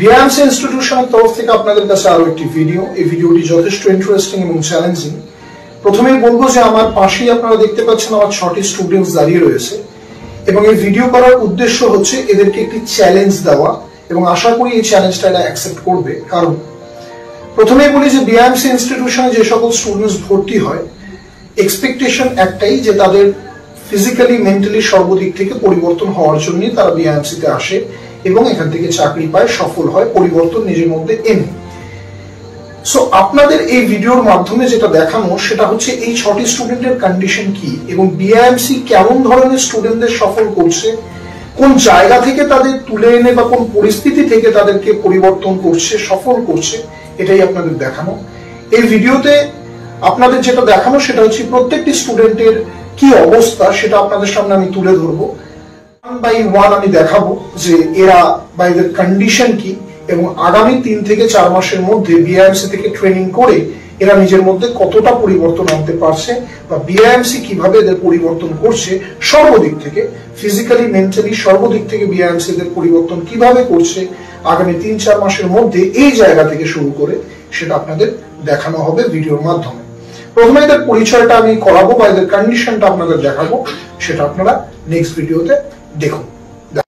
বিআইএমসি ইনস্টিটিউশনের তরফ থেকে আপনাদের কাছে আরো একটি ভিডিও। এই ভিডিওটি যথেষ্ট ইন্টারেস্টিং এবং চ্যালেঞ্জিং। প্রথমেই বলবো যে আমার পাশেই আপনারা দেখতে পাচ্ছেন আমার 6টি স্টুডেন্টস দাঁড়িয়ে রয়েছে এবং এই ভিডিও করার উদ্দেশ্য হচ্ছে এদেরকে একটি চ্যালেঞ্জ দেওয়া এবং আশা করি এই চ্যালেঞ্জটা এরা অ্যাকসেপ্ট করবে। কারণ প্রথমেই বলি যে বিআইএমসি ইনস্টিটিউশনে যে সকল স্টুডেন্টস ভর্তি হয় এক্সপেকটেশন একটাই যে তাদের ফিজিক্যালি মেন্টালি সর্বদিক থেকে পরিবর্তন হওয়ার জন্য তারা বিআইএমসি তে আসে এবং এখান থেকে চাকরি পায়, সফল হয়, পরিবর্তন নিজের মধ্যে এনে। সো আপনাদের এই ভিডিওর মাধ্যমে যেটা দেখানো সেটা হচ্ছে এই 6টি স্টুডেন্টের কন্ডিশন কি এবং বিআইএমসি কেমন ধরনের স্টুডেন্টদের সফল করছে, কোন জায়গা থেকে তাদের তুলে এনে বা কোন পরিস্থিতি থেকে তাদেরকে পরিবর্তন করছে, সফল করছে, এটাই আপনাদের দেখানো। এই ভিডিওতে আপনাদের যেটা দেখানো সেটা হচ্ছে প্রত্যেকটি স্টুডেন্টের কি অবস্থা সেটা আপনাদের সামনে আমি তুলে ধরবো। 1 by 1 আমি দেখাবো যে এরা বা এদের কন্ডিশন কি এবং আগামী 3 থেকে 4 মাসের মধ্যে বিআইএমসি থেকে ট্রেনিং করে এরা নিজের মধ্যে কতটা পরিবর্তন আনতে পারছে বা বিআইএমসি কিভাবে এদের পরিবর্তন করছে সর্বদিক থেকে, ফিজিক্যালি মেন্টালি সর্বদিক থেকে বিআইএমসি এদের পরিবর্তন কিভাবে করছে আগামী 3-4 মাসের মধ্যে এই জায়গা থেকে শুরু করে সেটা আপনাদের দেখানো হবে ভিডিওর মাধ্যমে। প্রথমে এদের পরিচয়টা আমি করাবো বা এদের কন্ডিশনটা আপনাদের দেখাবো, সেটা আপনারা নেক্সট ভিডিওতে দেখুন।